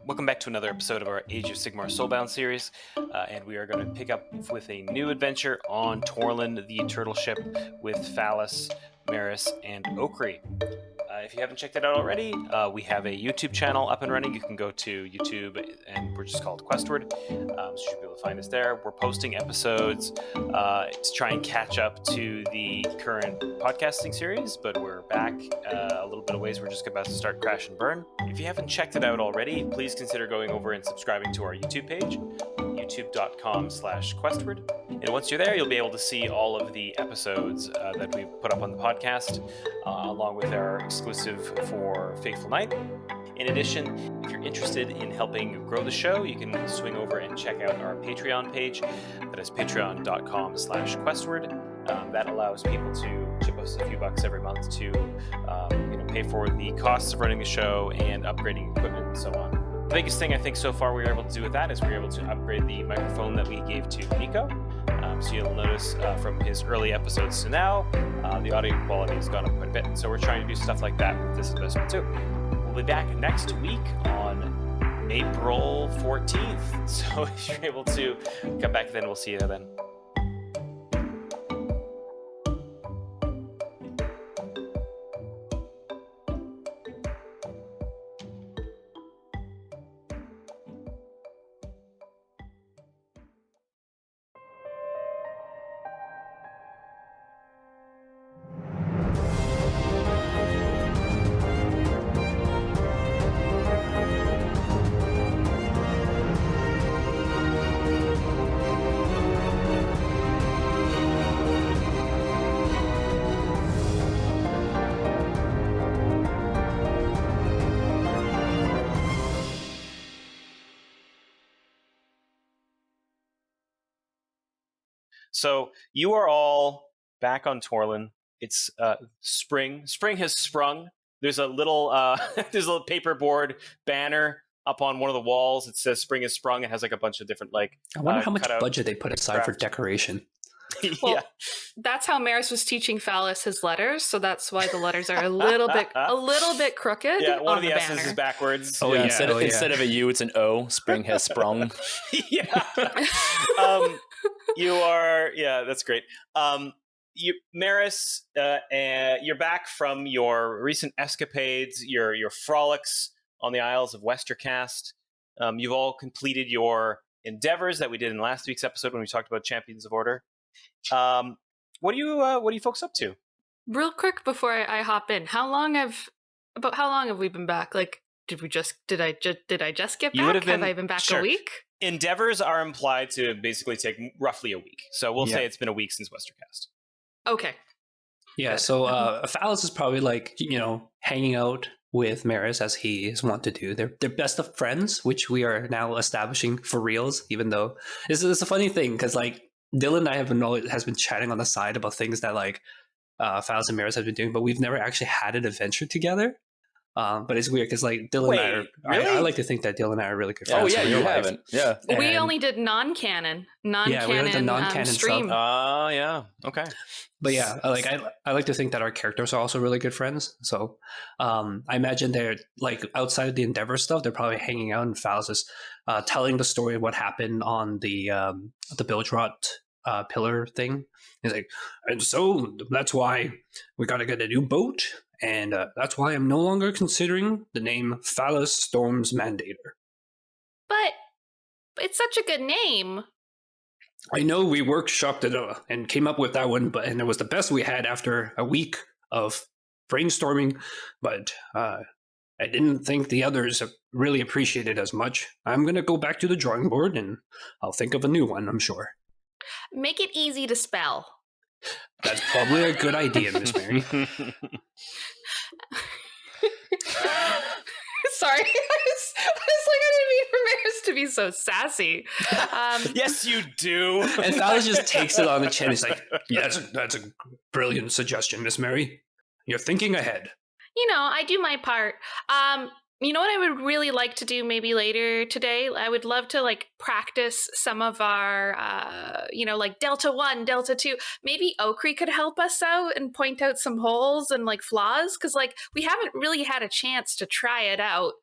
Welcome back to another episode of our Age of Sigmar Soulbound series, and we are going to pick up with a new adventure on Torlin, the turtle ship, with Phallus, Maris, and Okri. If you haven't checked it out already, we have a YouTube channel up and running. You can go to YouTube, and we're just called Questward, so you should be able to find us there. We're posting episodes to try and catch up to the current podcasting series, but we're back a little bit of ways. We're just about to start Crash and Burn. If you haven't checked it out already, please consider going over and subscribing to our YouTube page, youtube.com/Questward. And once you're there, you'll be able to see all of the episodes that we've put up on the podcast, along with our exclusive for Faithful Night. In addition, if you're interested in helping grow the show, you can swing over and check out our Patreon page. That is patreon.com/Questward. That allows people to chip us a few bucks every month to pay for the costs of running the show and upgrading equipment and so on. The biggest thing I think so far we were able to do with that is we were able to upgrade the microphone that we gave to Nico. So you'll notice from his early episodes to now, the audio quality has gone up quite a bit. And so we're trying to do stuff like that with this investment too. We'll be back next week on April 14th. So if you're able to come back then, we'll see you then. So you are all back on Torlin. It's spring. Spring has sprung. There's a little there's a little paperboard banner up on one of the walls. It says "Spring has sprung." It has like a bunch of different I wonder how much budget they put aside for decoration. Well, that's how Maris was teaching Phallus his letters, so that's why the letters are a little bit crooked. Yeah, one of the banner. S's is backwards. Oh, yeah. Instead of a U, it's an O. Spring has sprung. Yeah. You are. Yeah, that's great. Maris, you're back from your recent escapades, your frolics on the Isles of Westercast. You've all completed your endeavors that we did in last week's episode when we talked about Champions of Order. What are you folks up to? Real quick before I hop in, how long have we been back? Like, did I just get back? Have I been back a week? Endeavors are implied to basically take roughly a week, so we'll say it's been a week since Westercast. Okay. Yeah, so Phallus is probably hanging out with Maris as he is wont to do. They're best of friends, which we are now establishing for reals. Even though it's a funny thing because Dylan and I has been chatting on the side about things that Phallus and Maris have been doing, but we've never actually had an adventure together. But it's weird because Dylan and I are, really? I like to think that Dylan and I are really good friends. Oh yeah, you haven't. Yeah, we only did non-canon we went the non-canon stream. Yeah, okay. But yeah, I like to think that our characters are also really good friends. So I imagine they're outside of the Endeavor stuff, they're probably hanging out, and Phallus is telling the story of what happened on the Bilgerot pillar thing. He's like, and so that's why we got to get a new boat. And that's why I'm no longer considering the name Phallus Storm's Mandator. But it's such a good name. I know we workshopped it and came up with that one, and it was the best we had after a week of brainstorming. But I didn't think the others really appreciated it as much. I'm going to go back to the drawing board and I'll think of a new one, I'm sure. Make it easy to spell. That's probably a good idea, Miss Mary. Sorry, I didn't mean for Maris to be so sassy. Yes, you do. And Phallus just takes it on the chin. He's like, yes, that's a brilliant suggestion, Miss Mary. You're thinking ahead. I do my part. You know what I would really like to do maybe later today? I would love to practice some of our, Delta 1, Delta 2. Maybe Okri could help us out and point out some holes and flaws. Because we haven't really had a chance to try it out.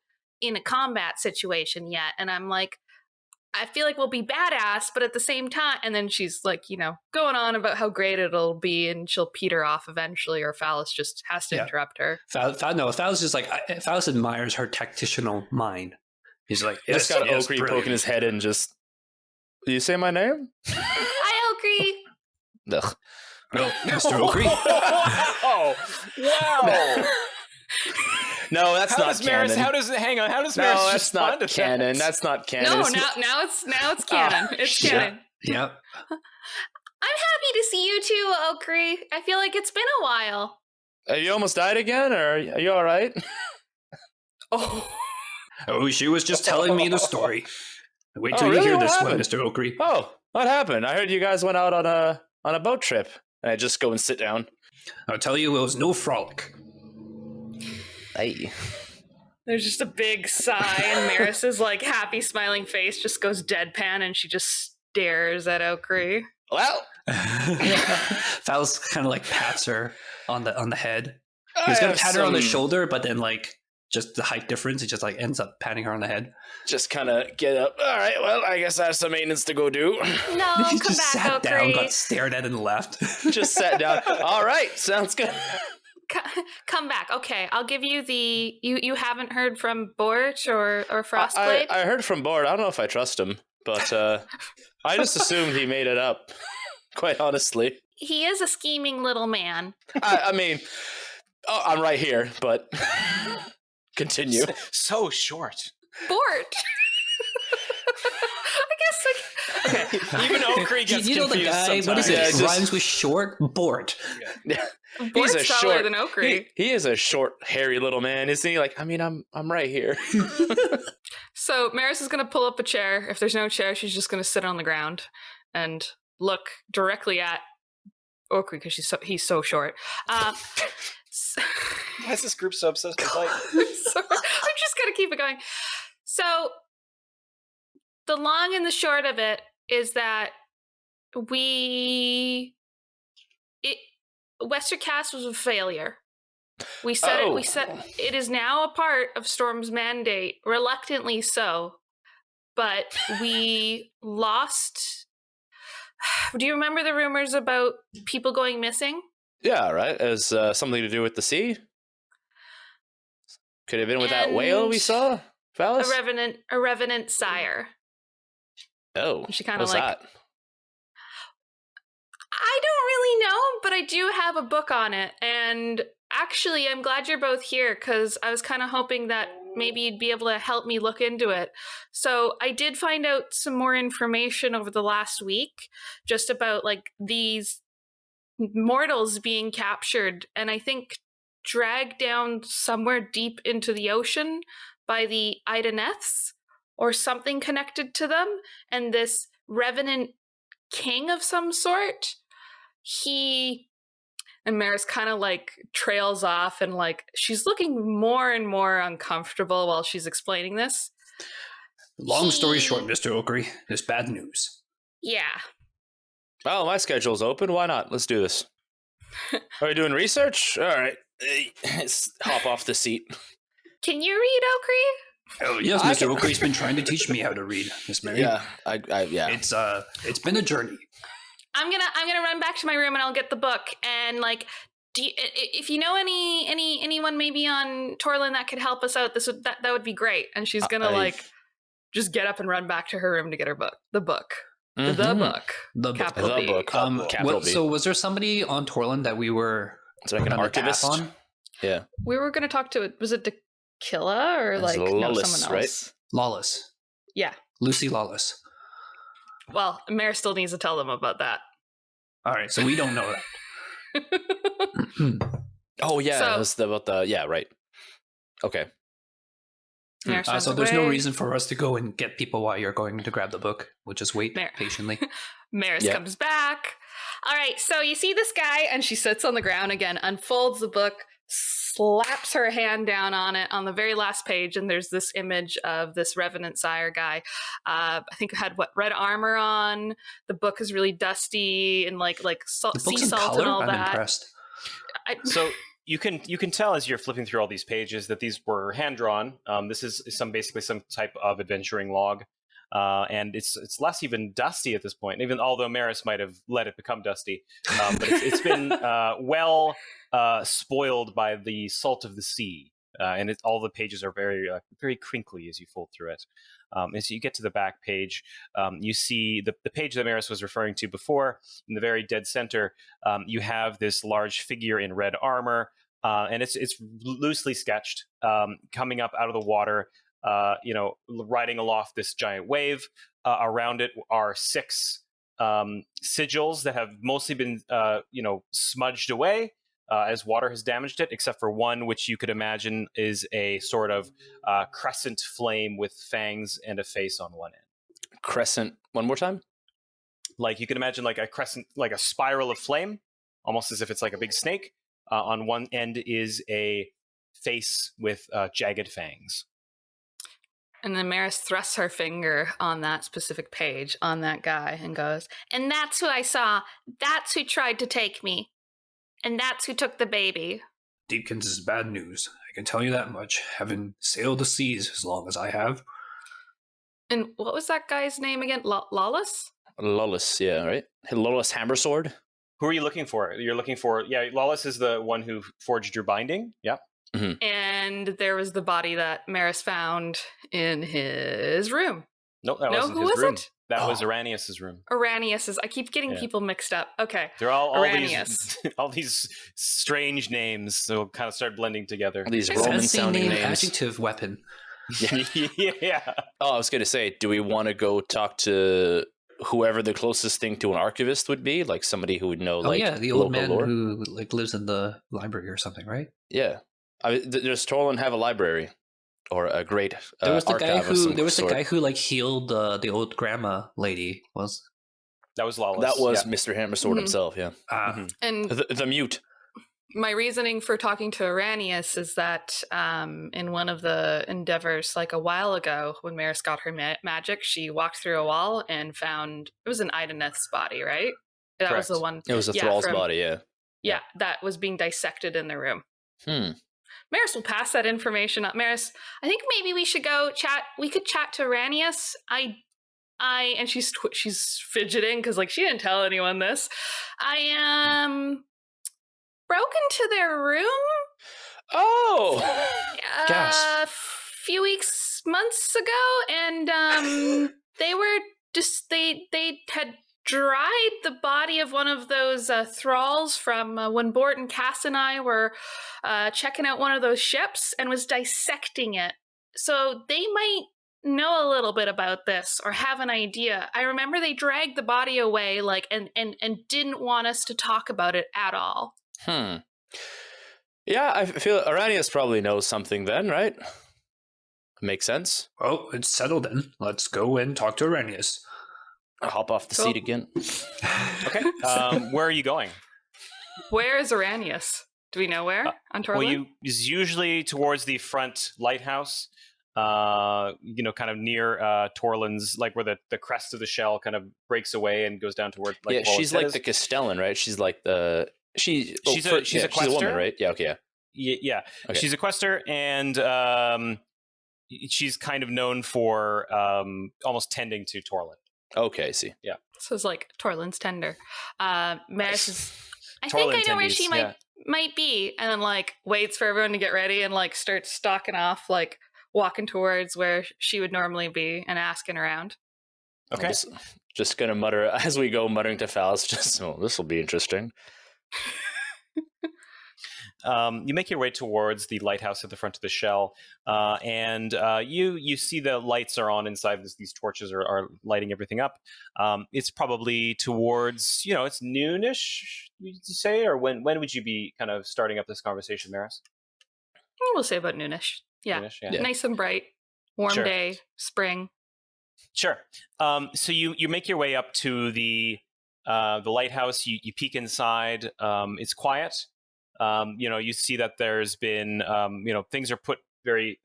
in a combat situation yet. And I'm like, I feel like we'll be badass, but at the same time, and then she's like, going on about how great it'll be, and she'll peter off eventually, or Phallus just has to interrupt her. Phallus is like, Phallus admires her tacticianal mind. He's like, just got Okri poking his head in. Just, do you say my name? Hi, Okri. Ugh. No, Mr. Okri. Oh, wow. No, that's not canon. How does Maris No, that's respond not to canon. that? That's not canon. No, now it's canon. It's canon. Yep. I'm happy to see you too, Okri. I feel like it's been a while. You almost died again, or are you all right? Oh, she was just telling me the story. Wait till you really? hear What this happened? one, Mr. Okri. Oh, what happened? I heard you guys went out on a boat trip. And I just go and sit down. I'll tell you, it was no frolic. Hey. There's just a big sigh, and Maris's like happy smiling face just goes deadpan, and she just stares at Okri. Well, Phallus kind of like pats her on the head. He's gonna pat her on the shoulder, but then like just the height difference, he just like ends up patting her on the head. Just kind of get up. All right, well, I guess I have some maintenance to go do. No, He come just back, sat down, Okri. got stared at, and left. Just sat down. All right, sounds good. Come back. Okay, I'll give you the. You haven't heard from Bort or Frostblade? I heard from Bord. I don't know if I trust him, but I just assumed he made it up. Quite honestly, He is a scheming little man. I mean, I'm right here, but continue. So short. Bort. I guess. Okay. Even Okri gets you know the confused guy, sometimes. what is it? Yeah, just- Rhymes with short? Bort. Bort's taller than Okri. He is a short, hairy little man, isn't he? Like, I mean, I'm right here. So Maris is going to pull up a chair. If there's no chair, she's just going to sit on the ground and look directly at Okri because he's so short. So, Why is this group so obsessed with light? sorry, I'm just going to keep it going. So the long and the short of it is that Westercast was a failure. We said it is now a part of Storm's mandate, reluctantly so, but we lost. Do you remember the rumors about people going missing? Yeah, right. As something to do with the sea. Could have been with that whale we saw, Phallus? A revenant sire. Oh, She kinda what's like- that? I don't really know, but I do have a book on it. And actually, I'm glad you're both here because I was kind of hoping that maybe you'd be able to help me look into it. So I did find out some more information over the last week just about like these mortals being captured and I think dragged down somewhere deep into the ocean by the Idaneths or something connected to them. And this revenant king of some sort, and Maris kind of like trails off and like she's looking more and more uncomfortable while she's explaining this. Long story short, Mr. Okri, there's bad news. Yeah. Oh, my schedule's open. Why not? Let's do this. Are we doing research? All right. Let's hop off the seat. Can you read, Okri? Oh yes, Mr. Okri's been trying to teach me how to read, Miss Mary. Yeah, yeah. It's been a journey. I'm gonna run back to my room and I'll get the book and like. If you know anyone maybe on Torlin that could help us out, that would be great. And she's gonna just get up and run back to her room to get her book. The book. Mm-hmm. The book. The Capital The B. book. Capital B. So was there somebody on Torlin that we were It's like an on the archivist. path on? Yeah. We were gonna talk to it. Was it Dakilla or It's like Lawless, someone else? right? Lawless. Yeah. Lucy Lawless. Well, Mare still needs to tell them about that. All right, so we don't know that. Oh yeah, So- that was about the right. Okay. Mare sends So there's no away. reason for us to go and get people while you're going to grab the book. We'll just wait There. patiently. Maris Yeah. comes back. All right, so you see this guy, and she sits on the ground again, unfolds the book, slaps her hand down on it on the very last page, and there's this image of this Revenant Sire guy. I think had red armor on. The book is really dusty and like The sea book's in salt color? and all I'm that. impressed. So You can tell as you're flipping through all these pages that these were hand drawn. This is basically some type of adventuring log, and it's less even dusty at this point. Even although Maris might have let it become dusty, but it's been well spoiled by the salt of the sea, and all the pages are very crinkly as you fold through it. As you get to the back page, you see the page that Maris was referring to before. In the very dead center, you have this large figure in red armor, and it's loosely sketched, coming up out of the water, riding aloft this giant wave. Around it are 6 sigils that have mostly been, smudged away. As water has damaged it, except for one, which you could imagine is a sort of crescent flame with fangs and a face on one end. Crescent, one more time? Like you can imagine like a crescent, like a spiral of flame, almost as if it's like a big snake. On one end is a face with jagged fangs. And then Maris thrusts her finger on that specific page, on that guy, and goes, "And that's who I saw. That's who tried to take me. And that's who took the baby." Deepkins is bad news. I can tell you that much, having sailed the seas as long as I have. And what was that guy's name again? Lawless? Lawless, yeah, right? Lawless Hammersword? Who are you looking for? You're looking for, Lawless is the one who forged your binding. Yeah. Mm-hmm. And there was the body that Maris found in his room. Nope, that wasn't who his was room. it? That was Aranius's room. Aranius's. I keep getting people mixed up. Okay. They're all Aranius. all these strange names, so kind of start blending together. These Roman-sounding names. Adjective weapon. Yeah. Oh, I was going to say, do we want to go talk to whoever the closest thing to an archivist would be? Like somebody who would know, the old man lore? who lives in the library or something, right? Yeah. Does Torlin have a library? Or a great there was the guy archive who of some there was sort? the guy who healed the old grandma lady. That was Lawless. That was yeah. Mr. Hammersword himself, yeah. And The mute. my reasoning for talking to Aranius is that in one of the endeavors, like a while ago, when Maris got her magic, she walked through a wall and found it was an Ideneth's body, right? That Correct. was the one. It was a thrall's body, yeah. Yeah, that was being dissected in the room. Maris will pass that information up. Maris, I think maybe we should go chat. We could chat to Aranius. And she's fidgeting because she didn't tell anyone this. I broke into their room. Oh, A few months ago, and they were they had dried the body of one of those thralls from when Bort and Cass and I were checking out one of those ships, and was dissecting it. So they might know a little bit about this or have an idea. I remember they dragged the body away and didn't want us to talk about it at all. Yeah, I feel Aranius probably knows something then, right? Makes sense. Oh, it's settled then. Let's go and talk to Aranius. I'll hop off the seat again. Okay. Where are you going? Where is Aranius? Do we know where on Torlin? Well, is usually towards the front lighthouse. Kind of near Torlin's, where the crest of the shell kind of breaks away and goes down toward. She's like the Castellan, right? She's like she's a woman, right? Yeah, okay, yeah. Okay. She's a quester, and she's kind of known for almost tending to Torlin. Okay, I see. Yeah. So it's like Torlin's tender. Maris is. I Torlin think I know where tendies, she might be, and then waits for everyone to get ready and starts stalking off, walking towards where she would normally be and asking around. Okay. Just gonna mutter as we go, muttering to Faust. This will be interesting. You make your way towards the lighthouse at the front of the shell, and you see the lights are on inside. These torches are lighting everything up. It's probably towards, it's noonish, would you say? Or when would you be kind of starting up this conversation, Maris? We'll say about noonish. Yeah. Noonish, yeah. Nice and bright. Warm day, spring. Sure. So you make your way up to the lighthouse. You peek inside. It's quiet. You see that there's been, things are put very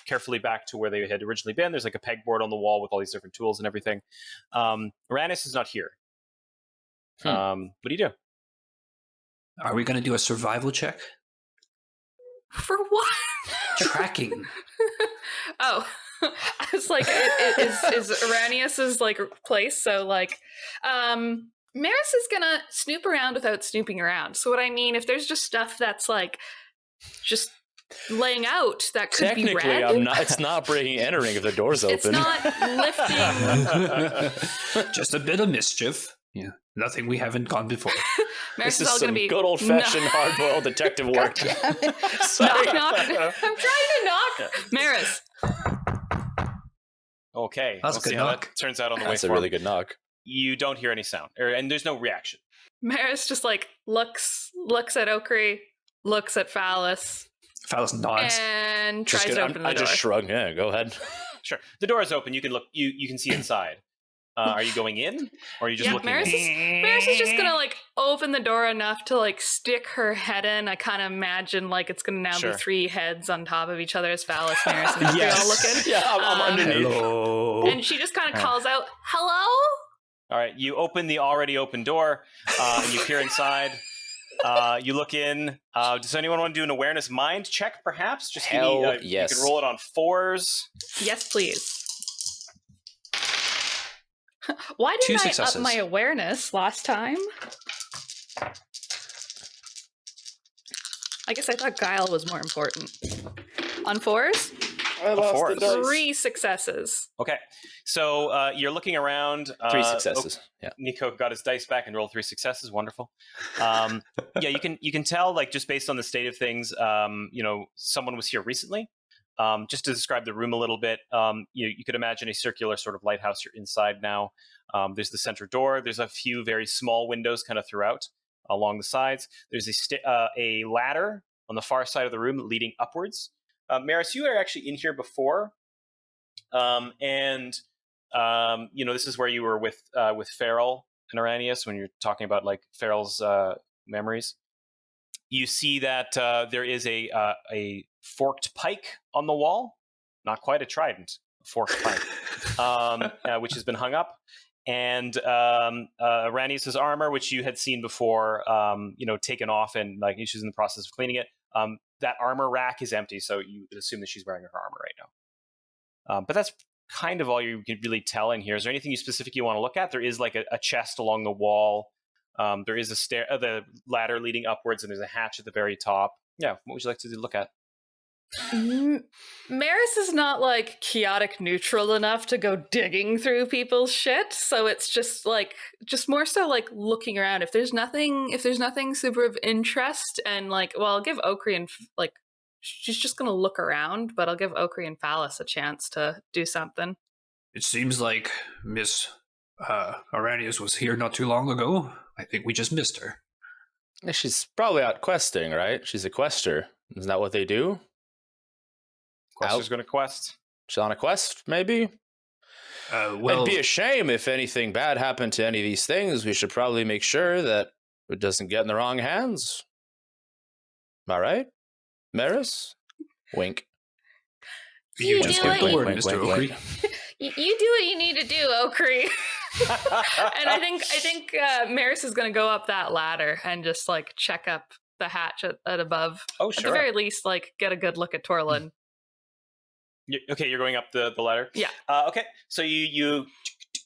carefully back to where they had originally been. There's a pegboard on the wall with all these different tools and everything. Uranus is not here. What do you do? Are we going to do a survival check? For what? Tracking. Oh, I was like, is Aranius's like place? So like, Maris is gonna snoop around without snooping around. So what I mean, if there's just stuff that's like just laying out that could be Technically, read, I'm not. It's not breaking and entering if the door's open. it's not lifting. Just a bit of mischief. Yeah, nothing we haven't gone before. Maris This is all gonna some be good old-fashioned hard-boiled detective work. knock, knock. I'm trying to knock. Maris. Okay, That's a we'll good see how knock. that turns out on the way That's a forward. really good knock. You don't hear any sound, and there's no reaction. Maris just like looks at Okri, looks at Phallus, Phallus nods. and tries to open the I door. just shrug. Yeah, go ahead. Sure, the door is open. You can look. You can see inside. Are you going in, or are you just looking? Maris is just gonna like open the door enough to like stick her head in. I kind of imagine like it's gonna now Sure. be 3 heads on top of each other as Phallus, Maris, and Okri all looking. Yeah, I'm underneath. Hello. And she just kind of calls out, "Hello." All right, you open the already open door, and you peer inside. You look in. Does anyone want to do an awareness mind check, perhaps? Just give me, Hell yes. You can roll it on 4s. Yes, please. Why 2 didn't I up successes. my awareness last time? I guess I thought Guile was more important. On 4s? I lost the dice. 3 successes. Okay, so you're looking around. 3 successes. Yeah. Nico got his dice back and rolled 3 successes. Wonderful. Yeah, you can tell, like, just based on the state of things, someone was here recently. Just to describe the room a little bit, you could imagine a circular sort of lighthouse. You're inside now. There's the center door. There's a few very small windows kind of throughout along the sides. There's a ladder on the far side of the room leading upwards. Maris, you were actually in here before, and this is where you were with Farrell and Aranius when you're talking about like Farrell's memories. You see that there is a forked pike on the wall, not quite a trident, a forked pike, which has been hung up, and Aranius's armor, which you had seen before, taken off, and like she's in the process of cleaning it. That armor rack is empty, so you would assume that she's wearing her armor right now. But that's kind of all you can really tell in here. Is there anything you specifically want to look at? There is like a chest along the wall. There is the ladder leading upwards, and there's a hatch at the very top. Yeah, what would you like to look at? Maris is not like chaotic neutral enough to go digging through people's shit, so it's just more so like looking around. If there's nothing super of interest, and like, well, I'll give Okri and like she's just gonna look around, but I'll give Okri and Phallus a chance to do something. It seems like Miss Aranius was here not too long ago. I think we just missed her. She's probably out questing, right? She's a quester. Isn't that what they do? Quester's going to quest. She's on a quest, maybe? Well, It'd be a shame if anything bad happened to any of these things. We should probably make sure that it doesn't get in the wrong hands. Am I right? Maris? Wink. You just do get the it. word, Wink, Mr. wink, Okri. wink. You do what you need to do, Okri. And I think Maris is going to go up that ladder and just like check up the hatch at above. Oh, At sure. the very least, like get a good look at Torlin. You're going up the ladder? Yeah. Okay, so you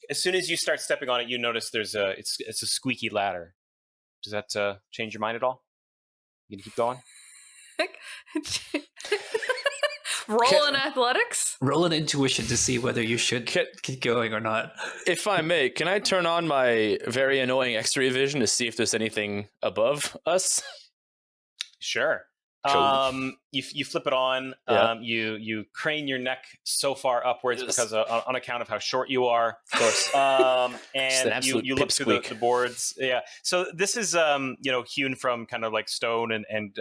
as soon as you start stepping on it, you notice it's a squeaky ladder. Does that change your mind at all? You gonna keep going? Roll in athletics. Roll an intuition to see whether you should keep going or not. If I may, can I turn on my very annoying X-ray vision to see if there's anything above us? Sure. Cool. You flip it on. Yeah. You crane your neck so far upwards Yes. because on account of how short you are. Of course. And an absolute you look through pipsqueak. the boards. Yeah. So this is hewn from kind of like stone and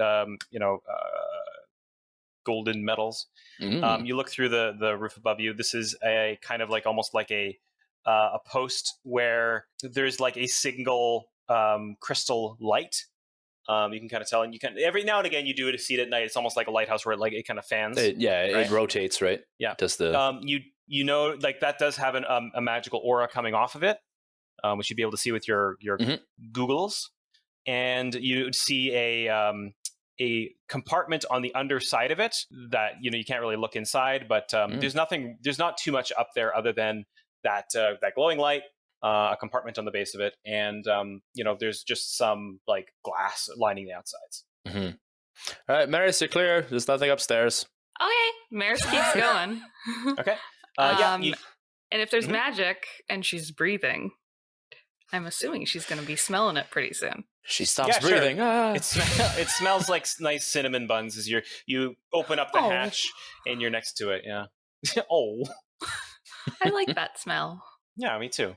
golden metals. You look through the roof above you. This is a kind of like almost like a post where there's like a single crystal light. You can kind of tell, and you can every now and again you do it to see it at night. It's almost like a lighthouse where it kind of fans. It right? rotates, right? Yeah. Does the Like that does have a magical aura coming off of it, which you'd be able to see with your Googles, and you see a a compartment on the underside of it that you can't really look inside, but there's not too much up there other than that glowing light, a compartment on the base of it, and there's just some like glass lining the outsides. Mm-hmm. All right, Maris, you're clear. There's nothing upstairs. Okay, Maris keeps going. Okay. And if there's magic and she's breathing, I'm assuming she's going to be smelling it pretty soon. She stops breathing. Sure. Ah. It smells like nice cinnamon buns as you open up the hatch and you're next to it. Yeah. Oh. I like that smell. Yeah, me too.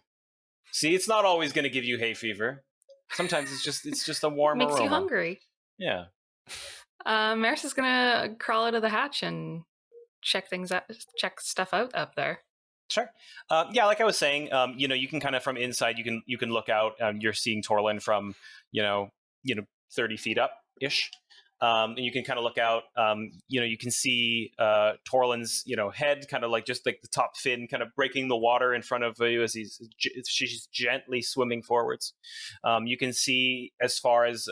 See, it's not always going to give you hay fever. Sometimes it's just a warm aroma. Makes you hungry. Yeah. Maris is going to crawl out of the hatch and check stuff out up there. Sure. Like I was saying, you can kind of from inside, you can look out. You're seeing Torlin from 30 feet up ish, and you can kind of look out. You can see Torlin's head, kind of like just like the top fin, kind of breaking the water in front of you as she's gently swimming forwards. You can see as far as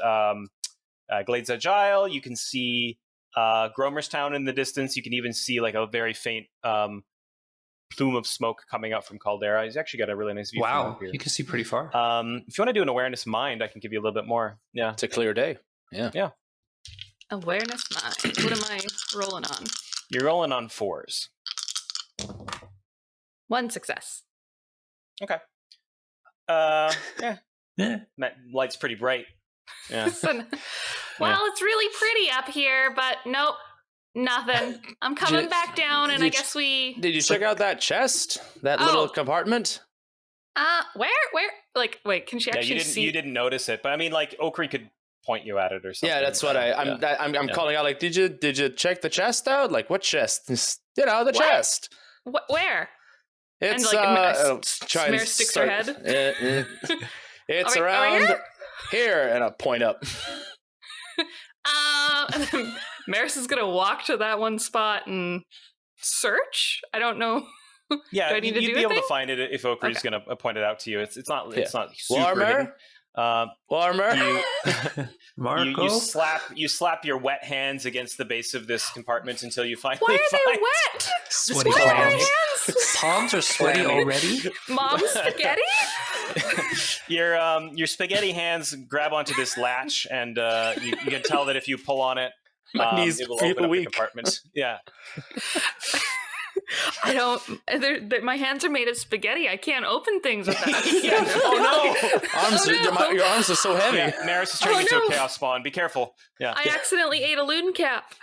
Glades Agile. You can see Gromerstown in the distance. You can even see like a very faint plume of smoke coming up from Caldera. He's actually got a really nice view. Wow, from up here. you can see pretty far. If you want to do an awareness mind, I can give you a little bit more. Yeah, it's a clear day. Yeah. Awareness mind. What am I rolling on? You're rolling on 4s. 1 success. Okay. Yeah. That light's pretty bright. Yeah. It's really pretty up here, but nope. Nothing. I'm coming back down, and I guess we... Did you check out that chest? That little compartment? Where? Like, wait, can she actually see? You didn't notice it, but I mean, like, Okri could point you at it or something. Yeah, that's what I'm calling out. Like, did you check the chest out? Like, what chest? The chest. Where? It's Smear sticks her head. It's around here, and I'll point up. And then Maris is gonna walk to that one spot and search. I don't know. Yeah, do I need to you'd do be able thing? to find it if Okri's gonna point it out to you. It's not super Warmer. hidden. Warmer. Marco? You slap your wet hands against the base of this compartment until you finally Why are find they wet? Sweaty Why are my palms. hands? Palms are sweaty already? Mom's spaghetti? Your spaghetti hands grab onto this latch, and you can tell that if you pull on it, My knees it will feel open up the weak. compartment. Yeah. I don't. My hands are made of spaghetti. I can't open things with that. Yeah. Oh no! Your arms are so heavy. Yeah, Maris is turning into a chaos spawn. Be careful. Yeah. I accidentally ate a loon cap.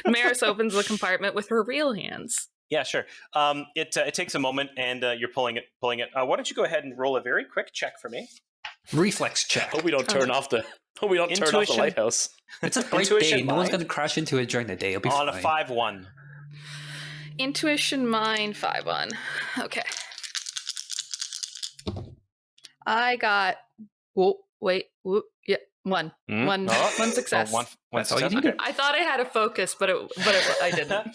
Maris opens the compartment with her real hands. Yeah, sure. It takes a moment, and you're pulling it. Why don't you go ahead and roll a very quick check for me? Reflex check. Hope we don't turn off the. Hope we don't turn off the lighthouse. It's a bright day. No one's going to crash into it during the day. It'll be on fine. a 5-1. Intuition mind 5-1. Okay. I got. One. One success. One success. Okay. I thought I had a focus, but I didn't.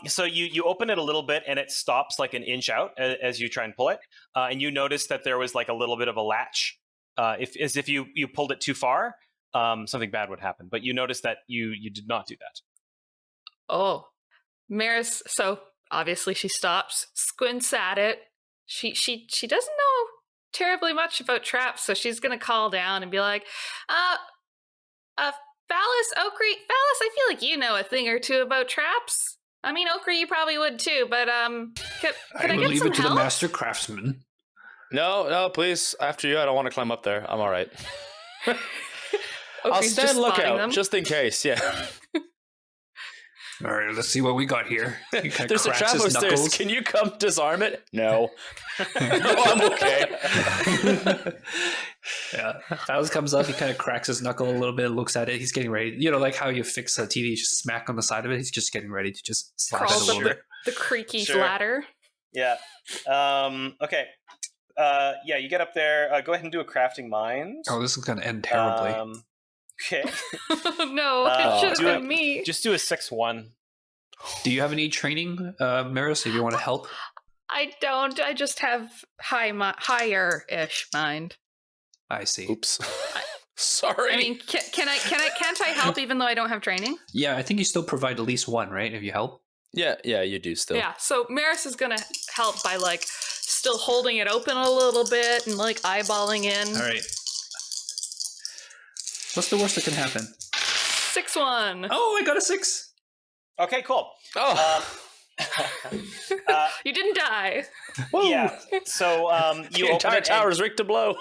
So you open it a little bit, and it stops like an inch out as you try and pull it, and you notice that there was like a little bit of a latch. If you pulled it too far, something bad would happen. But you notice that you did not do that. Oh, Maris. So obviously she stops, squints at it. She doesn't know terribly much about traps, so she's gonna call down and be like, Phallus, Okri, Phallus, I feel like you know a thing or two about traps. I mean, Okri, you probably would too, but could I get leave some it to help? the master craftsman. No, please. After you, I don't want to climb up there. I'm all right. I'll Okri's stand just spotting lookout, them. just in case, yeah. All right, let's see what we got here. He kind of There's a cracks trap his upstairs. knuckles. Can you come disarm it? No. No, I'm okay. Yeah, Phallus comes up. He kind of cracks his knuckle a little bit, looks at it. He's getting ready. You know, like how you fix a TV, you just smack on the side of it. He's just getting ready to just slap it a Crawls little up bit. the creaky Sure. ladder. Yeah. Okay. Yeah, you get up there. Go ahead and do a crafting mind. Oh, this is going to end terribly. Okay. No, it should do have it. been me. Just do a 6-1. Do you have any training, Maris, if you want to help? I don't. I just have higher-ish mind. I see. Oops. Sorry. I mean, can't I help even though I don't have training? Yeah, I think you still provide at least one, right? If you help. Yeah, you do still. Yeah, so Maris is gonna help by like still holding it open a little bit and like eyeballing in. All right. What's the worst that can happen? 6-1. Oh, I got a 6. Okay, cool. Oh. You didn't die. Yeah. So you the open entire it tower is rigged to blow.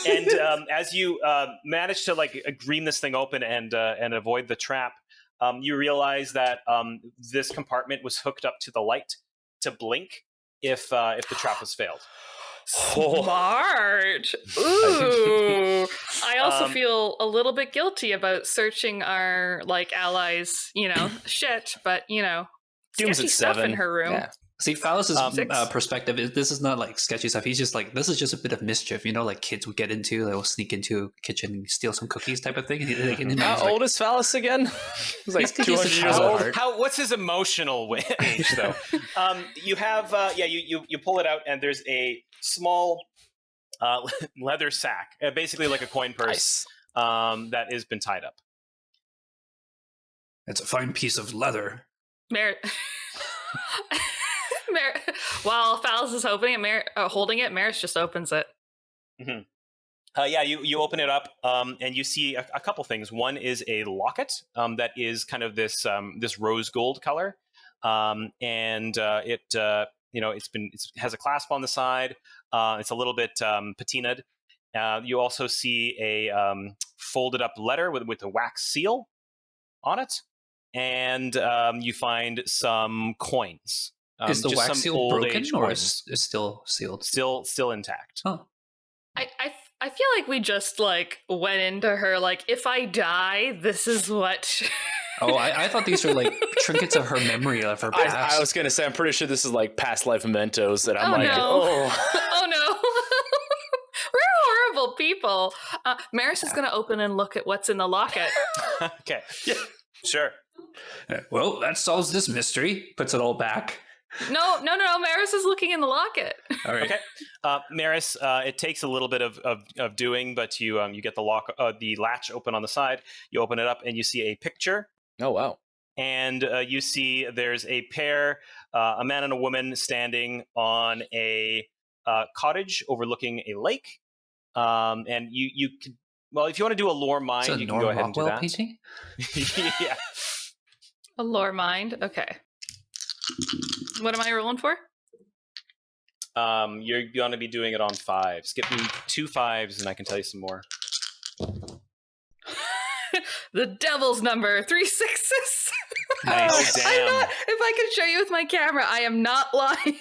and as you manage to like ream this thing open and avoid the trap, you realize that this compartment was hooked up to the light to blink if the trap was failed. Smart. Ooh. I also feel a little bit guilty about searching our like allies, shit, but Doom's sketchy at stuff 7. in her room. Yeah. See, Phallus's 6. perspective is this is not like sketchy stuff. He's just like, this is just a bit of mischief, like kids would get into. They'll sneak into a kitchen and steal some cookies type of thing. How old is Phallus again? He's like He's 200 a years child. old. What's his emotional age though? You have you pull it out and there's a small leather sack, basically like a coin purse, that has been tied up. It's a fine piece of leather. While Phallus is holding it, Maris just opens it. Mm-hmm. You open it up and you see a couple things. One is a locket that is kind of this rose gold color, and it has a clasp on the side. It's a little bit patinaed. You also see a folded up letter with a wax seal on it, and you find some coins. Is the wax seal broken or is still sealed? Still intact. Oh. I feel like we just like went into her like, if I die, this is what. Oh, I thought these were like trinkets of her memory of her past. I was gonna say, I'm pretty sure this is like past life mementos that I'm Oh no. We're horrible people. Maris is gonna open and look at what's in the locket. Okay. Yeah. Sure. Well, that solves this mystery. Puts it all back. No. Maris is looking in the locket. All right. Okay. Maris, it takes a little bit of doing, but you get the latch open on the side. You open it up and you see a picture. Oh, wow. And you see there's a pair, a man and a woman standing on a cottage overlooking a lake. And you could, well, if you want to do a lore mind, you can go ahead and do that. Painting? Yeah. A lore mind. Okay. What am I rolling for? You're going to be doing it on 5. Skip me 2 5s and I can tell you some more. The devil's number, 3 6s. Nice. Oh, damn. If I could show you with my camera, I am not lying.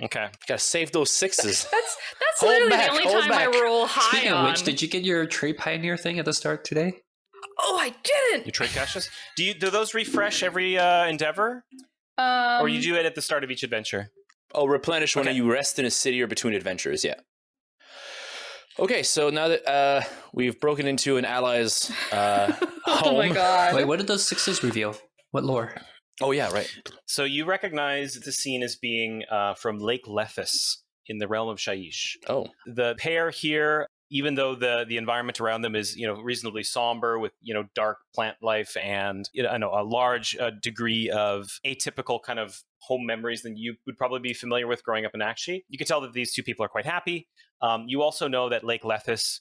Okay. Gotta save those 6s. That's literally the only time I roll high. Speaking of which, did you get your Trade Pioneer thing at the start today? Oh, I didn't. Your trade caches? Do those refresh every endeavor? Or you do it at the start of each adventure? Oh, replenish when you rest in a city or between adventures, yeah. Okay, so now that we've broken into an ally's home. Oh my god. Wait, what did those 6s reveal? What lore? Oh yeah, right. So you recognize the scene as being from Lake Lethis in the realm of Shaiish. Oh. The pair here, even though the environment around them is reasonably somber with dark plant life and a large degree of atypical kind of home memories than you would probably be familiar with growing up in Akshi, you can tell that these two people are quite happy. You also know that Lake Lethis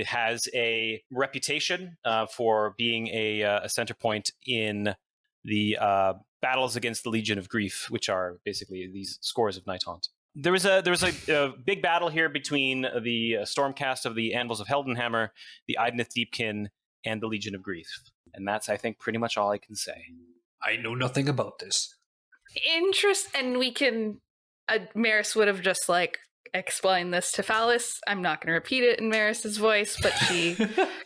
has a reputation for being a center point in the battles against the Legion of Grief, which are basically these scores of Night Haunt. There was a big battle here between the Stormcast of the Anvils of Heldenhammer, the Idnith Deepkin, and the Legion of Grief. And that's, I think, pretty much all I can say. I know nothing about this. And we can... Maris would have just, explained this to Phallus. I'm not going to repeat it in Maris's voice, but she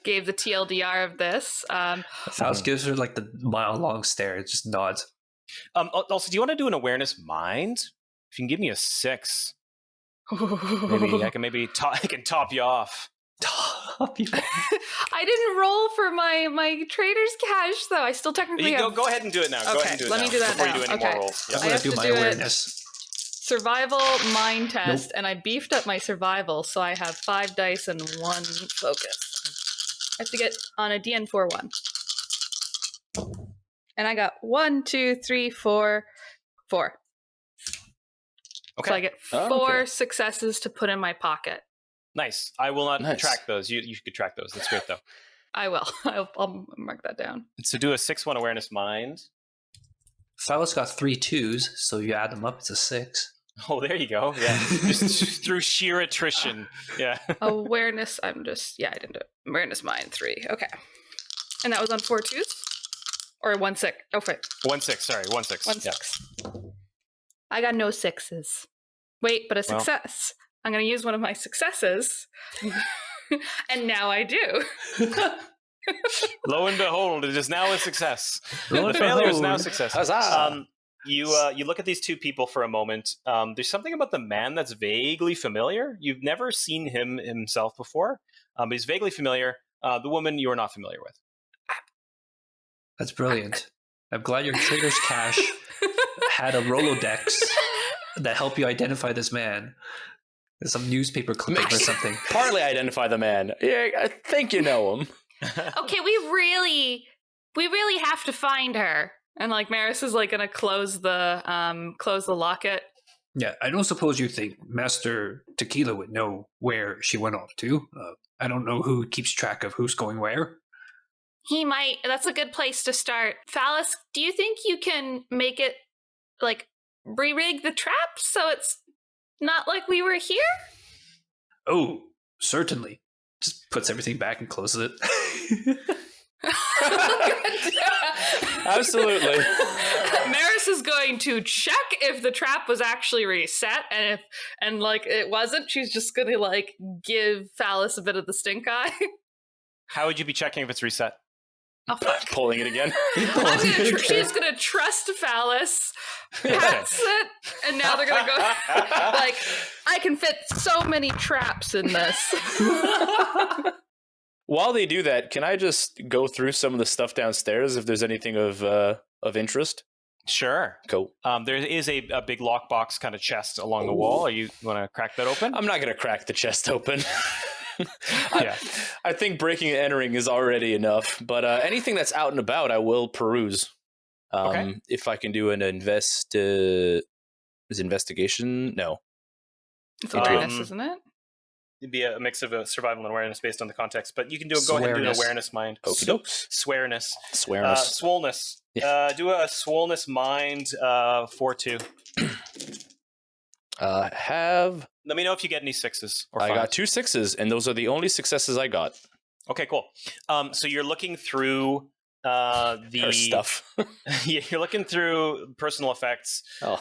gave the TLDR of this. Phallus gives her, the mile-long stare. It just nods. Also, do you want to do an awareness mind? If you can give me a 6, maybe I can top you off. Top you off. I didn't roll for my trader's cash, though. I still technically have... Go ahead and do it now. Okay, go ahead and do it let now me do that before now. you do any more rolls. I'm going to do my awareness. Survival mind test, and I beefed up my survival, so I have 5 dice and 1 focus. have to get on a DN4 one. And I got 1, 2, 3, 4, 4. Okay. So I get 4 successes to put in my pocket. Nice. I will not track those. You could track those. That's great, though. I will. I'll mark that down. So do a 6-1 awareness mind. Phallus got 3 2s, so you add them up, it's a 6. Oh, there you go. Yeah. Just through sheer attrition. Yeah. Awareness, I didn't do it. Awareness mind 3. Okay. And that was on 4 2s? Or 1 6? Oh, wait. 1 6, sorry. 1 6. 1 6. I got no 6s. Wait, but a success. I'm going to use one of my successes. And now I do. Lo and behold, it is now a success. The failure is now a success. You look at these two people for a moment. There's something about the man that's vaguely familiar. You've never seen him himself before, but he's vaguely familiar. The woman you are not familiar with. That's brilliant. I'm glad your trader's cache had a Rolodex that helped you identify this man. Some newspaper clipping or something. Partly identify the man. Yeah, I think you know him. Okay, we really have to find her. And like Maris is like gonna close the locket. Yeah, I don't suppose you think Master Tequila would know where she went off to. I don't know who keeps track of who's going where. He might. That's a good place to start. Phallus, do you think you can make it like re-rig the trap so it's not like we were here? Oh, certainly. Just puts everything back and closes it. Absolutely. Maris is going to check if the trap was actually reset, and like it wasn't, she's just gonna like give Phallus a bit of the stink eye. How would you be checking if it's reset? Oh, fuck. Pulling it again. She's gonna trust Phallus, pats it, and now they're gonna go like, I can fit so many traps in this. While they do that, can I just go through some of the stuff downstairs if there's anything of interest? Sure. Cool. There is a big lockbox kind of chest along the wall. You want to crack that open? I'm not going to crack the chest open. Yeah. I think breaking and entering is already enough, but anything that's out and about, I will peruse. Okay. If I can do an investigation? No. It's awareness, isn't it? It'd be a mix of a survival and awareness based on the context, but you can go ahead and do an awareness mind. Okey-dokes. Swearness. Swollenness. Yeah. Do a swollenness mind 4-2. Let me know if you get any 6s or 5s. I got 2 6s, and those are the only successes I got. Okay, cool. So you're looking through Her stuff. Yeah, you're looking through personal effects. Oh.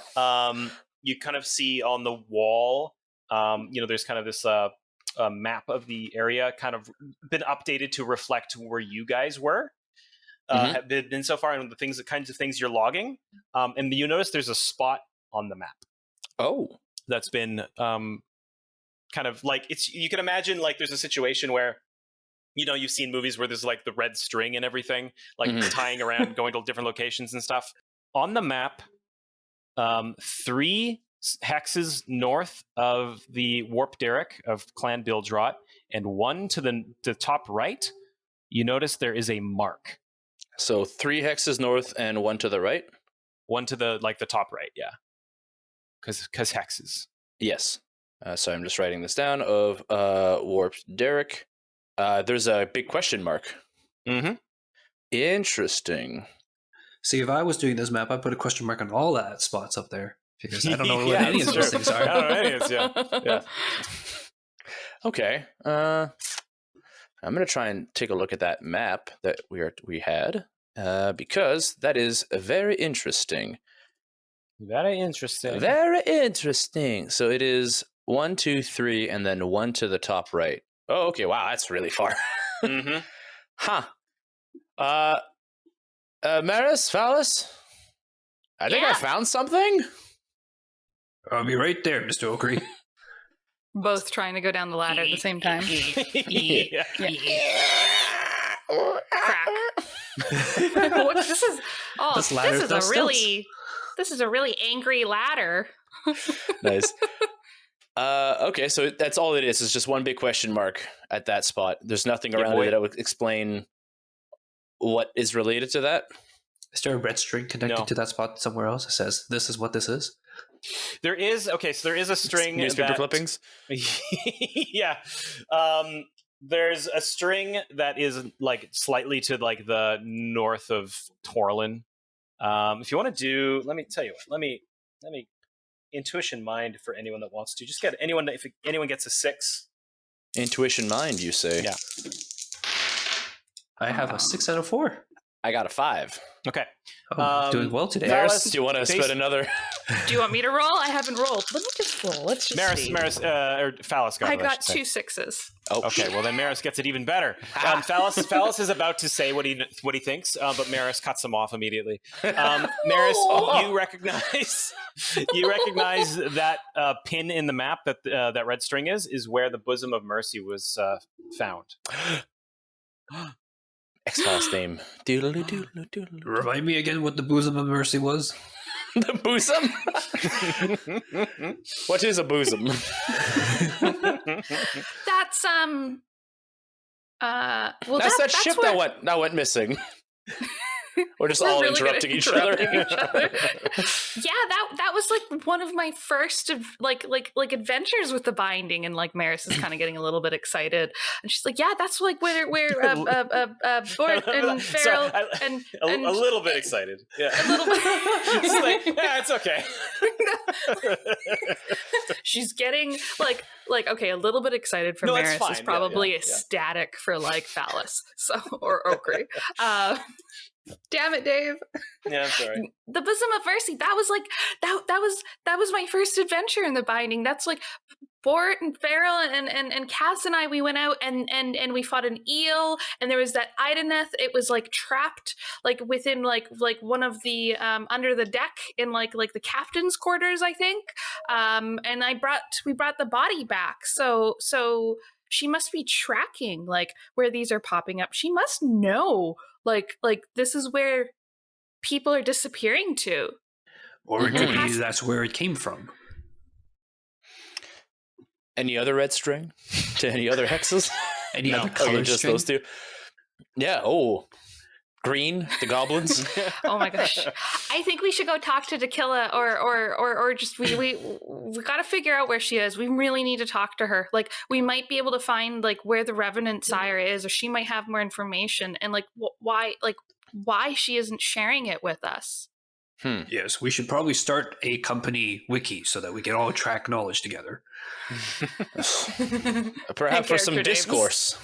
You kind of see on the wall, there's kind of this map of the area, kind of been updated to reflect where you guys were. Have been so far, and the kinds of things you're logging. And you notice there's a spot on the map. Oh. That's been kind of like you can imagine like there's a situation where you've seen movies where there's like the red string and everything, like tying around, going to different locations and stuff. On the map, 3 hexes north of the Warp Derrick of Clan Bildrot, and 1 to the top right, you notice there is a mark. So 3 hexes north and 1 to the right? 1 to the top right, yeah. Because hexes. Yes. So I'm just writing this down of Warp Derrick. There's a big question mark. Mm-hmm. Interesting. See, if I was doing this map, I'd put a question mark on all that spots up there. Because I don't know what any of those things are. I don't know any of those, yeah. Okay. I'm going to try and take a look at that map that we had, because that is very interesting. Very interesting. Very interesting. So it is 1, 2, 3, and then 1 to the top right. Oh, okay. Wow, that's really far. Mm-hmm. Huh. Maris, Phallus? I think I found something. I'll be right there, Mr. Okri. Both trying to go down the ladder at the same time. Yeah. Crack. This is a really angry ladder. Nice. Okay, so that's all it is. It's just one big question mark at that spot. There's nothing around it that would explain what is related to that. Is there a red string connected to that spot somewhere else? It says, this is what this is? There is, okay, so there is a string newspaper clippings. Yeah. There's a string that is like slightly to like the north of Torlin. If you want to do, let me tell you what, let me intuition mind for anyone that wants to. Just get anyone, if anyone gets a 6. Intuition mind, you say? Yeah. I have a 6 out of 4. I got a 5. Okay. Oh, doing well today. Maris, do you want to spend another? Do you want me to roll? I haven't rolled. Let me just roll. Let's just see. Maris, or Phallus got I it. got 2 6s. Oh, okay. Well, then Maris gets it even better. Phallus is about to say what he thinks, but Maris cuts him off immediately. Maris, you recognize that pin in the map that that red string is where the bosom of mercy was found. X-Files theme. Doodle-doo-doodle-doo. Remind me again what the bosom of mercy was. The bosom? What is a bosom? That's well, that's that ship where... that went missing. We're just We're all really interrupting each other. Yeah, that was like one of my first of like adventures with the binding, and like Maris is kind of getting a little bit excited, and she's like, "Yeah, that's like where Bort and Farrell and a little bit excited, yeah, a little bit." It's like, yeah, it's okay. She's getting like okay, a little bit excited for Maris is probably ecstatic for like Phallus, so or Okri. Damn it, Dave. Yeah, I'm sorry. The bosom of mercy. That was like that was my first adventure in the binding. That's like Bort and Farrell and Cass and I, we went out and we fought an eel, and there was that Ideneth. It was like trapped like within like one of the under the deck in like the captain's quarters, I think. And we brought the body back. So she must be tracking like where these are popping up. She must know like this is where people are disappearing to. Or it could be that's where it came from. Any other red string to any other hexes? Any other color just string? those two. Yeah. Oh, green. The goblins. Oh my gosh! I think we should go talk to Tequila, or just we got to figure out where she is. We really need to talk to her. Like we might be able to find like where the Revenant Sire is, or she might have more information, and like why she isn't sharing it with us. Yes, we should probably start a company wiki so that we can all track knowledge together. Perhaps for some discourse.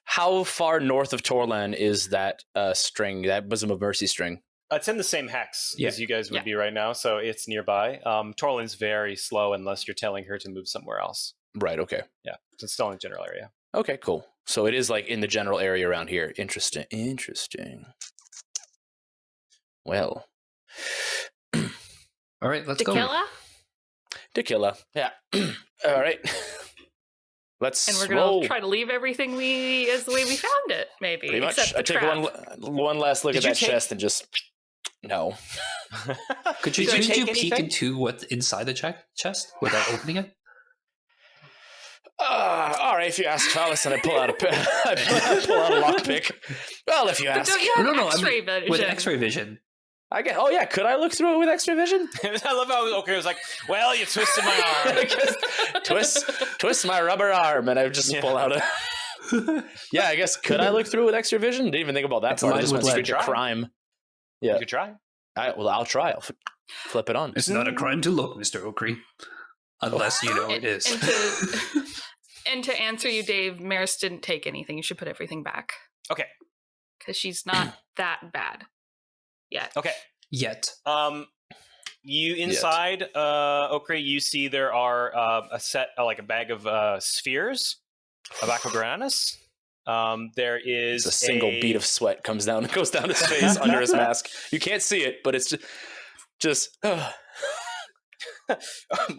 How far north of Torlan is that string, that bosom of mercy string? It's in the same hex as you guys would be right now, so it's nearby. Torlin's very slow unless you're telling her to move somewhere else. Right, okay. Yeah, so it's still in the general area. Okay, cool. So it is like in the general area around here. Interesting. Well. All right, let's go. Tequila. Yeah. All right. Let's and we're going to try to leave everything as the way we found it, maybe. Pretty much. I take one last look at that chest and just... No. Could you peek into what's inside the chest without opening it? All right, if you ask Phallus, and I pull out a lockpick. Well, if you ask. But don't you have X-ray vision? With X-ray vision. I get. Oh yeah, could I look through it with X-ray vision? I love how Okri was like, "Well, you twisted my arm." twist my rubber arm, and I just pull out a. Yeah, I guess could I look through it with X-ray vision? Didn't even think about that part. I just went straight to crime. Yeah, you could try. I'll try. I'll flip it on. It's not a crime to look, Mr. Okri, unless you know it is. And to answer you, Dave, Maris didn't take anything. You should put everything back. Okay. Because she's not that bad yet. Okay. Yet. You inside Okri, you see there are a set, like a bag of spheres of Aquagranus. There is a single bead of sweat goes down his face under his mask. You can't see it, but it's just oh,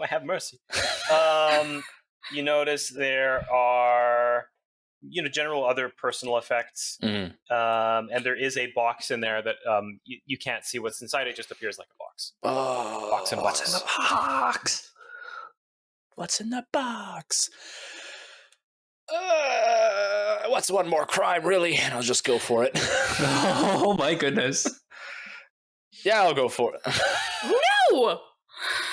have mercy. You notice there are, general other personal effects, and there is a box in there that you can't see what's inside. It just appears like a box. box. Oh, Box in a box. What's in the box? What's in the box? What's one more crime, really? And I'll just go for it. Oh my goodness. Yeah, I'll go for it. No!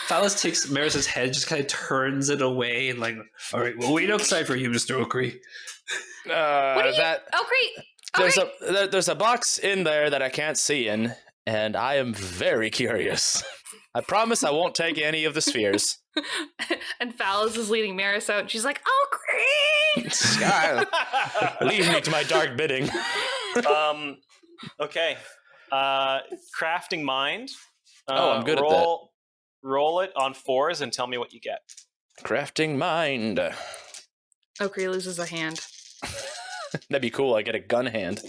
Phallus takes Maris's head, just kind of turns it away, and like, all right, we'll wait outside for you, Mr. Oakley. What are you? That Oh, great. there's a box in there that I can't see in, and I am very curious. I promise I won't take any of the spheres. And Phallus is leading Maris out, and she's like, "Oh, great!" Leave me to my dark bidding. Okay. Crafting mind. I'm good at that. Roll it on 4s and tell me what you get. Crafting mind. Okri loses a hand. That'd be cool. I get a gun hand.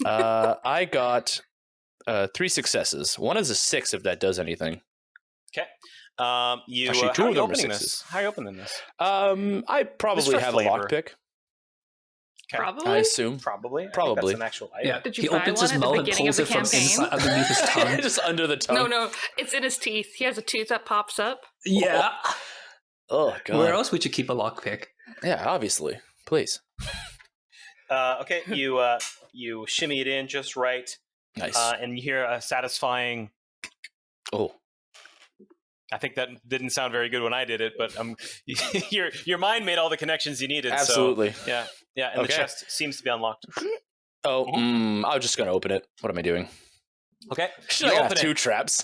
I got 3 successes. One is a 6 if that does anything. Okay. You Actually, 2 how of are you them are opening 6s. this? How are you opening this? I probably for have flavor. a lockpick. Okay. Probably. I assume. Probably. I think Probably. that's an actual item. Yeah, Did you he buy opens one his at the mouth and beginning pulls of it the from campaign? inside underneath his tongue. Just under the tongue. No, it's in his teeth. He has a tooth that pops up. Yeah. Oh god. Where else would you keep a lockpick? Yeah, obviously. Please. Okay, you shimmy it in just right, Nice. and you hear a satisfying. Oh. I think that didn't sound very good when I did it, but your mind made all the connections you needed. Absolutely. So, yeah, and the Okay. chest seems to be unlocked. Oh, I'm just gonna open it. What am I doing? Okay, Should I have 2 traps?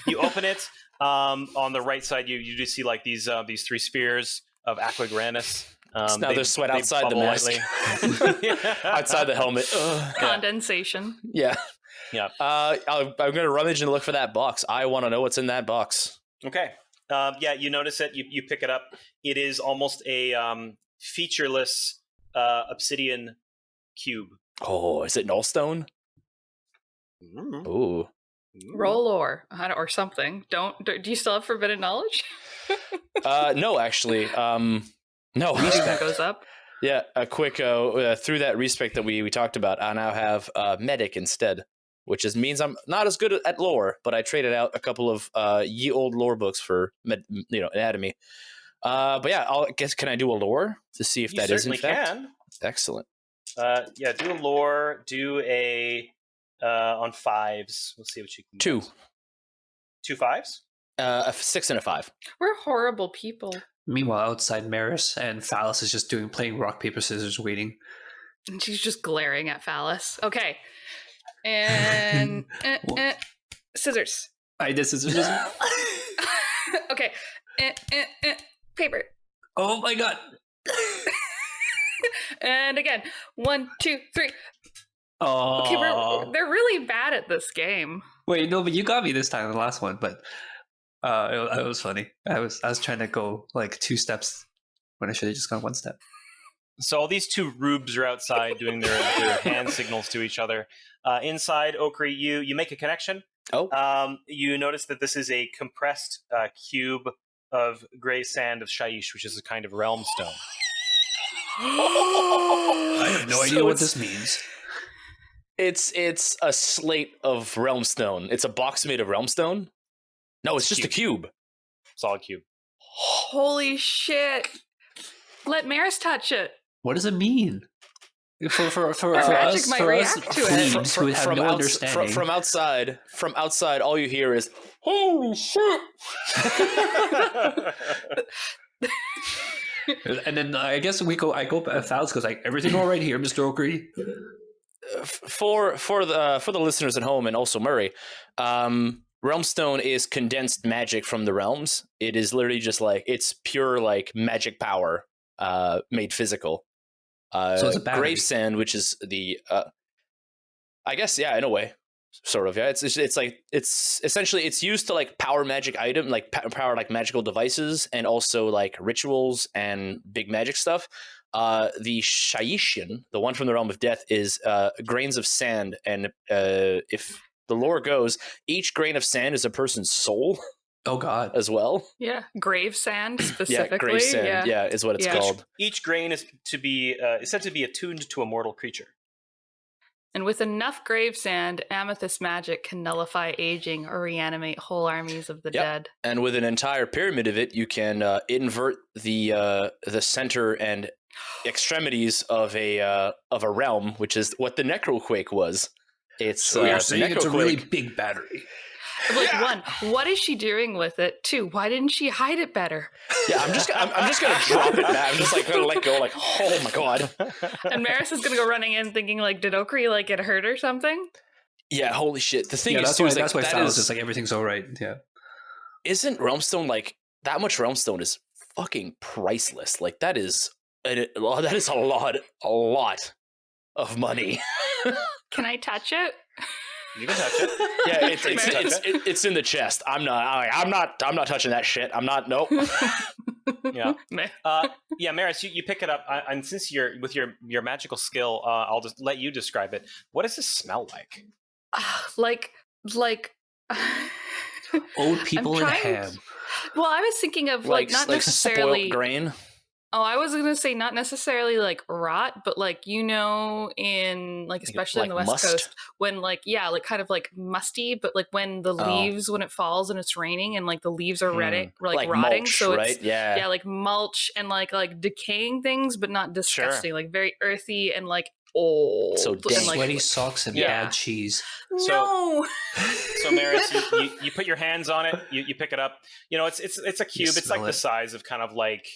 You open it. On the right side, you do see like these 3 spheres of Aqua Granus. Now there's sweat outside the bubble mask. lightly. Outside the helmet. Ugh. Condensation. Yeah. Yeah. I'm gonna rummage and look for that box. I want to know what's in that box. Okay. Yeah, you notice it. You pick it up. It is almost a featureless obsidian cube. Oh, is it nullstone? Ooh. Roll or something. Do you still have forbidden knowledge? No, actually. No. That goes up. Yeah, a quick through that respec that we talked about. I now have medic instead, which means I'm not as good at lore, but I traded out a couple of ye old lore books for anatomy. But yeah, can I do a lore to see if that is in fact? Can. Excellent. Yeah, do a lore. Do a on 5s. Let's see what you can. 2. Get. 2 5s. A 6 and a 5. We're horrible people. Meanwhile, outside Maris and Phallus is just playing rock, paper, scissors, waiting. And she's just glaring at Phallus. Okay. And scissors. I did scissors. Okay. Paper. Oh my god. And again. 1, 2, 3. Oh. Okay, they're really bad at this game. Wait, no, but you got me this time in the last one, but it was funny. I was trying to go like 2 steps when I should have just gone 1 step. So all these 2 rubes are outside doing their hand signals to each other. Inside, Okri, you make a connection. Oh. You notice that this is a compressed cube of gray sand of Shaiish, which is a kind of realm stone. I have no idea what this means. It's a slate of realm stone. It's a box made of realm stone. No, it's just a cube. Solid cube. Holy shit. Let Maris touch it. What does it mean? For magic us, might for us react to it. plebes who have no understanding. From outside, all you hear is "Holy shit!" And then I guess I go Phallus goes like, everything all right here, Mr. Oakley? For the listeners at home and also Murray, Realmstone is condensed magic from the realms. It is literally just like it's pure like magic power made physical. So it's a battery. Grave sand, which is the I guess yeah, in a way, sort of yeah. It's like it's essentially it's used to like power magic item, like power like magical devices, and also like rituals and big magic stuff. The Shaishian, the one from the realm of death, is grains of sand, and if the lore goes, each grain of sand is a person's soul. Oh God! As well. Yeah, grave sand specifically. Yeah, grave sand. Yeah, is what it's called. Each grain is said to be attuned to a mortal creature. And with enough grave sand, amethyst magic can nullify aging or reanimate whole armies of the dead. And with an entire pyramid of it, you can invert the center and extremities of a realm, which is what the Necroquake was. It's So you're saying it's a really Necroquake. big battery. Like, one, what is she doing with it? Two, why didn't she hide it better? Yeah, I'm just gonna drop it back. I'm just like gonna let go. Like, oh my god. And Maris is gonna go running in, thinking like, did Okri like get hurt or something? Yeah, holy shit. The thing Yeah, is, that's too, why is like, that's why that Fallon's is- just like everything's all right. Yeah. isn't Realmstone like that much? Realmstone is fucking priceless. Like that is a lot of money. Can I touch it? You can touch it. Yeah, it's in the chest. I'm not touching that shit. I'm not. Nope. Yeah. Meh. Yeah, Maris, you pick it up, and since you're with your magical skill, I'll just let you describe it. What does this smell like? like Old people and trying- ham. well, I was thinking of like not necessarily spoiled grain. Oh, I was gonna say not necessarily like rot, but like in like especially in the like West must? Coast when like kind of like musty, but like when the leaves when it falls and it's raining and like the leaves are like rotting, mulch, so right? it's Yeah. like mulch and like decaying things, but not disgusting, like very earthy and like old. So and, dank. like, Sweaty socks and Yeah. bad cheese. no. So Maris, you put your hands on it, you pick it up. You know, it's a cube. It's like smell the it. size of kind of like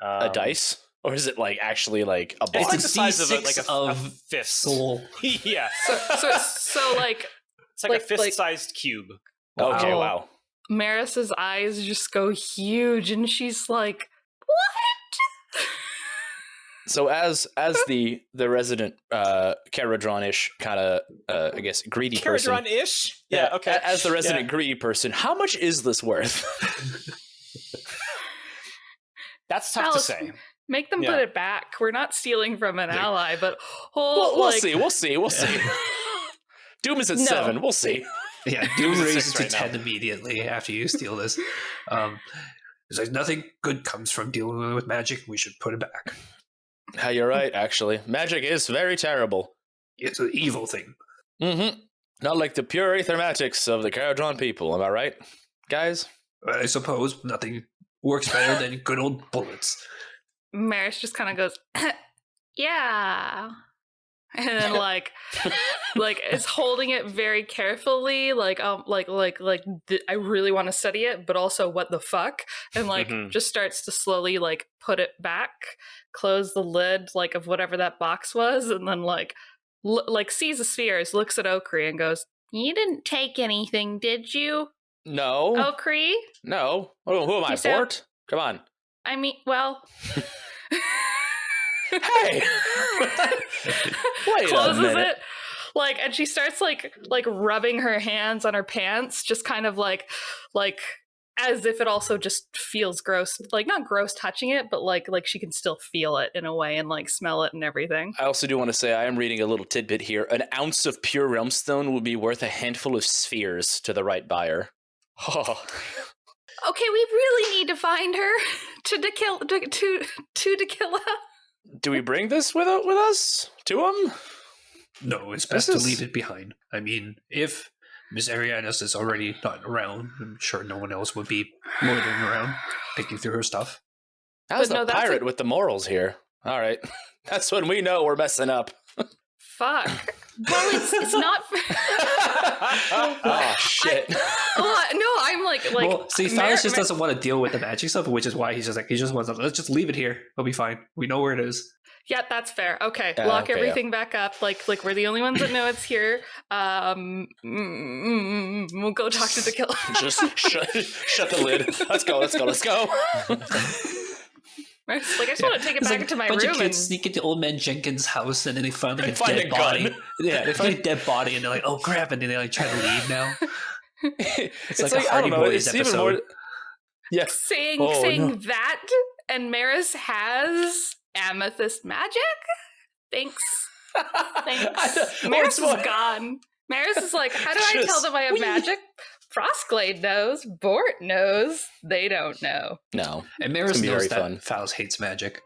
A dice, or is it like actually like a It's box? like the size of D6 a of fist. soul. Yeah, so like it's like a fist-sized cube. Okay, Oh. wow. Maris's eyes just go huge and she's like, what? So as the resident Caradron-ish kind of I guess greedy person. Caradron-ish? Yeah, okay. As the resident greedy person, how much is this worth? That's tough Alice, to say. Make them Yeah. put it back. We're not stealing from an ally, but We'll see. We'll see. Doom is at No. 7. We'll see. Yeah, Doom It's a raises 6 to right 10 now. immediately after you steal this. It's like nothing good comes from dealing with magic. We should put it back. You're right, actually. Magic is very terrible. It's an evil thing. Mm-hmm. Not like the pure aethermatics of the Caradron people, am I right, guys? I suppose nothing works better than good old bullets. Maris just kind of goes, yeah. And then like is holding it very carefully, I really want to study it, but also what the fuck, and like Mhm. just starts to slowly like put it back, close the lid like of whatever that box was, and then like sees the spheres, looks at Okri and goes, "You didn't take anything, did you, No. Okri?" No. Who am I, You sound- Bort? Come on. I mean, well. Hey! Wait a Closes minute. it and she starts like rubbing her hands on her pants, just kind of like as if it also just feels gross, like not gross touching it, but like she can still feel it in a way and like smell it and everything. I also do want to say I am reading a little tidbit here. An ounce of pure realmstone would be worth a handful of spheres to the right buyer. Oh. Okay, we really need to find her to kill her. Do we bring this with us to him? No, it's best to leave it behind. I mean, if Miss Arianis is already not around, I'm sure no one else would be loitering around, picking through her stuff. How's But no, the that's pirate a- with the morals here? All right. That's when we know we're messing up. Fuck. Well, it's not. Oh, shit. No, I'm like. Well, see, Phallus just doesn't want to deal with the magic stuff, which is why he just wants to, let's just leave it here. It'll be fine. We know where it is. Yeah, that's fair. Okay, Yeah, lock okay, everything back up. Like we're the only ones that know it's here. We'll go talk to the killer. Just shut the lid. Let's go. I just want to take it It's back like into my a bunch room of and kids sneak into old man Jenkins' house, and then they find like And find dead a body. gun. Yeah, they find a dead body, and they're like, "Oh crap!" And then they like try to leave now. It's like a I Hardy don't know. Boys It's even more. episode. Yeah. saying no. that. And Maris has amethyst magic. Thanks. Maris is gone. Maris is like, how do I tell them I have magic? Frostglade knows. Bort knows. They don't know. No. And Maris It's gonna be knows very that fun. Phallus hates magic.